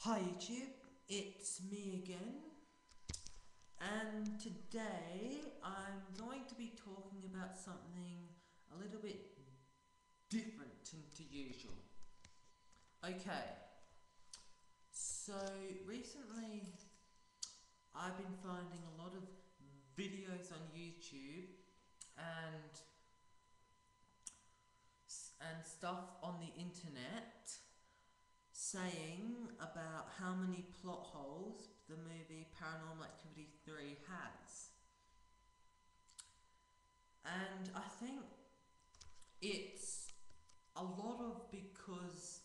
Hi YouTube, it's me again, and today I'm going to be talking about something a little bit different to usual. Okay, so recently I've been finding a lot of videos on YouTube and stuff on the internet saying about how many plot holes the movie Paranormal Activity 3 has. And I think it's a lot of because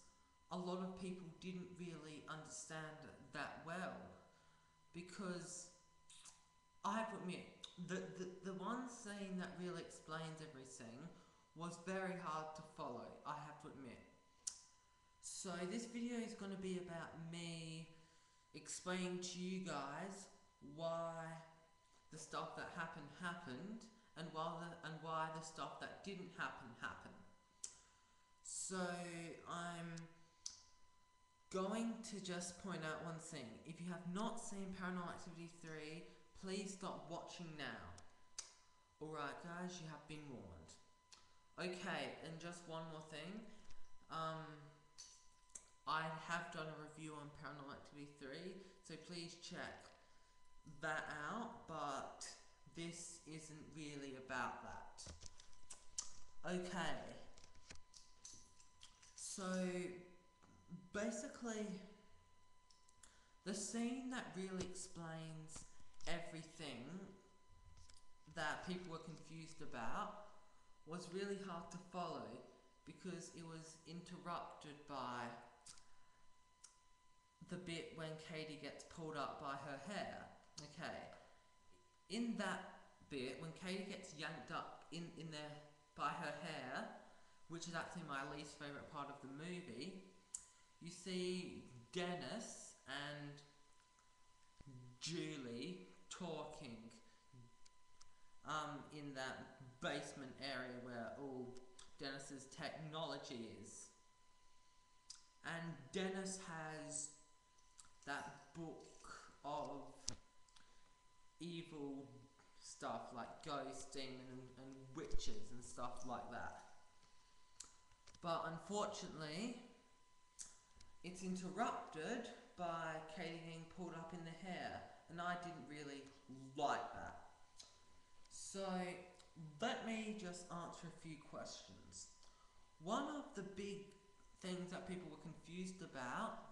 a lot of people didn't really understand that well. Because I have to admit, the one scene that really explains everything was very hard to follow, I have to admit. So this video is going to be about me explaining to you guys why the stuff that happened and why the stuff that didn't happen. So I'm going to just point out one thing. If you have not seen Paranormal Activity 3, please stop watching now. Alright guys, you have been warned. Okay, and just one more thing. I have done a review on Paranormal Activity 3, so please check that out, but this isn't really about that. Okay, so basically the scene that really explains everything that people were confused about was really hard to follow because it was interrupted by the bit when Katie gets pulled up by her hair. Okay, in that bit, when Katie gets yanked up in there by her hair, which is actually my least favourite part of the movie, you see Dennis and Julie talking in that basement area where all Dennis's technology is. And Dennis has that book of evil stuff like ghosting and witches and stuff like that. But unfortunately, it's interrupted by Katie getting pulled up in the hair, and I didn't really like that. So let me just answer a few questions. One of the big things that people were confused about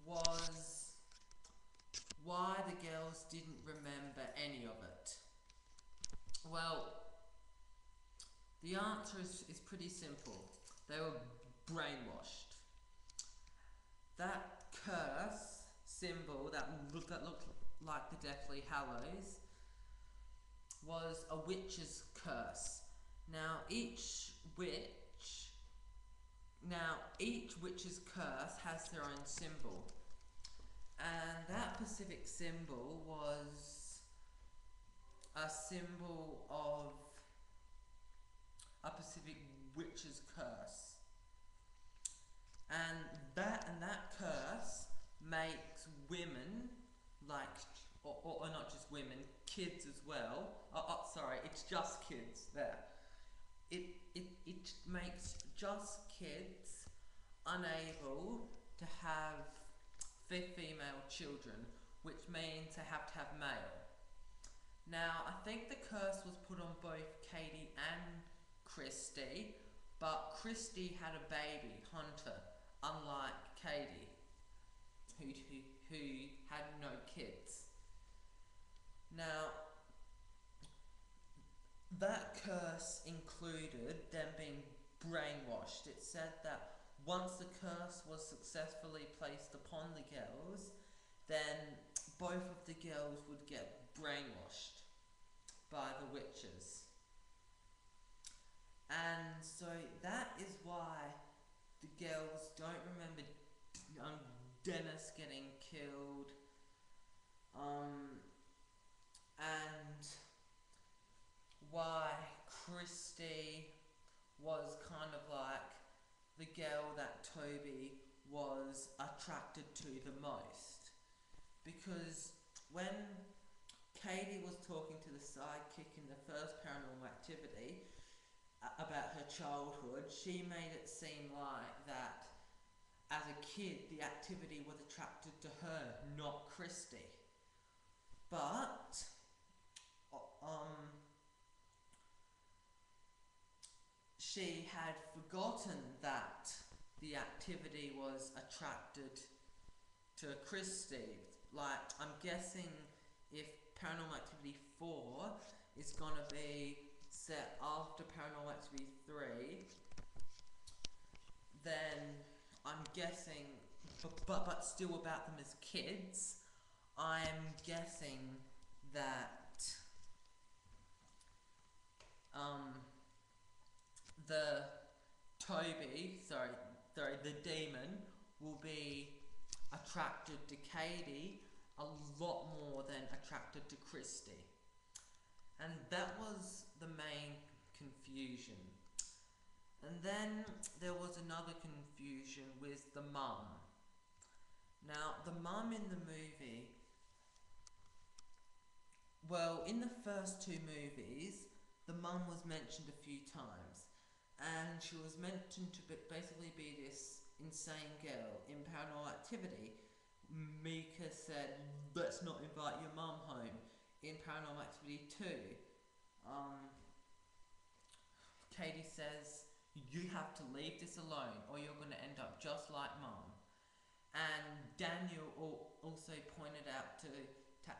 was why the girls didn't remember any of it. Well, the answer is pretty simple. They were brainwashed. That curse symbol that looked like the Deathly Hallows was a witch's curse. Now each witch's curse has their own symbol. And that specific symbol was a symbol of a specific witch's curse. And that curse makes women, like, or not just women, kids as well. Sorry, it's just kids there. It makes just kids unable to have female children, which means they have to have male. Now, I think the curse was put on both Katie and Christy, but Christy had a baby, Hunter, unlike Katie, who had no kids. Now, that curse included them being brainwashed. It said that once the curse was successfully placed upon the girls, then both of the girls would get brainwashed by the witches. And so that is why the girls don't remember Dennis getting killed, and why Christy was kind of like the girl that Toby was attracted to the most. Because when Katie was talking to the sidekick in the first Paranormal Activity about her childhood, she made it seem like that as a kid the activity was attracted to her, not Christy. But she had forgotten that the activity was attracted to Christy. Like, I'm guessing if Paranormal Activity 4 is gonna be set after Paranormal Activity 3, then I'm guessing, but still about them as kids, I'm guessing that the the demon will be attracted to Katie a lot more than attracted to Christy. And that was the main confusion. And then there was another confusion with the mum. Now, the mum in the movie, well, in the first two movies, the mum was mentioned a few times. And she was mentioned to basically be this insane girl. In Paranormal Activity, Mika said, let's not invite your mum home. In Paranormal Activity 2, Katie says, you have to leave this alone or you're going to end up just like mum. And Daniel also pointed out to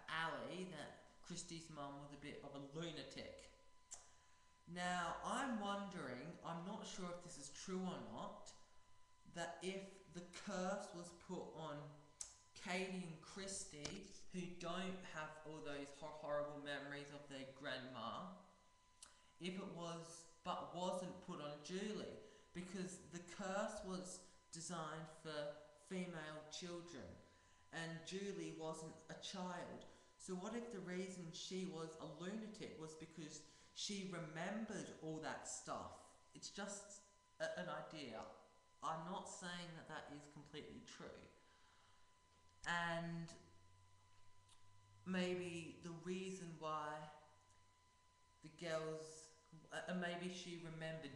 Ali that Christy's mum was a bit of a lunatic. Now, I'm wondering, I'm not sure if this is true or not, that if the curse was put on Katie and Christy, who don't have all those horrible memories of their grandma, if it was, but wasn't put on Julie, because the curse was designed for female children, and Julie wasn't a child. So what if the reason she was a lunatic was because she remembered all that stuff? It's just an idea. I'm not saying that that is completely true. And maybe the reason why the girls, maybe she remembered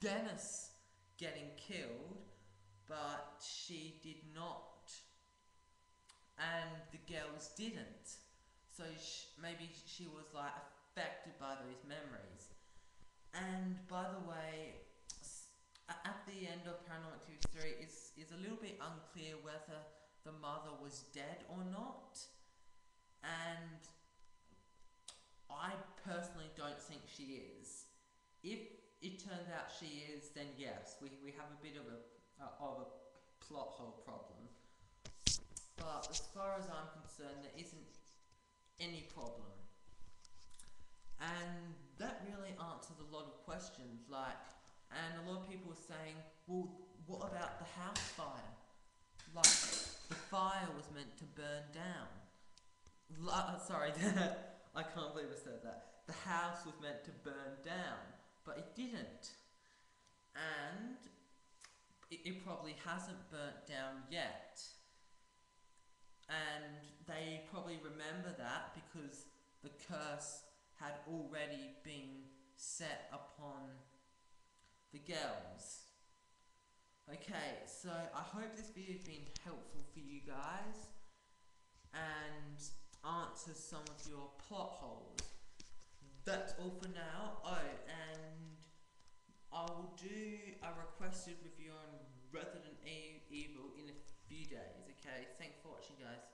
Dennis getting killed, but she did not, and the girls didn't. So maybe she was like affected by those memories. And by the way, at the end of Paranormal Activity 3, is a little bit unclear whether the mother was dead or not. And I personally don't think she is. If it turns out she is, then yes, we have a bit of a plot hole problem. But as far as I'm concerned, there isn't any problem. And that really answers a lot of questions, and a lot of people are saying, well, what about the house fire? Like, the fire was meant to burn down. Sorry, I can't believe I said that. The house was meant to burn down, but it didn't. And it probably hasn't burnt down yet. And they probably remember that because the curse had already been set upon the girls. Okay, so I hope this video has been helpful for you guys and answers some of your plot holes. That's all for now. Oh, and I will do a requested review on Resident Evil in a few days, okay? Thanks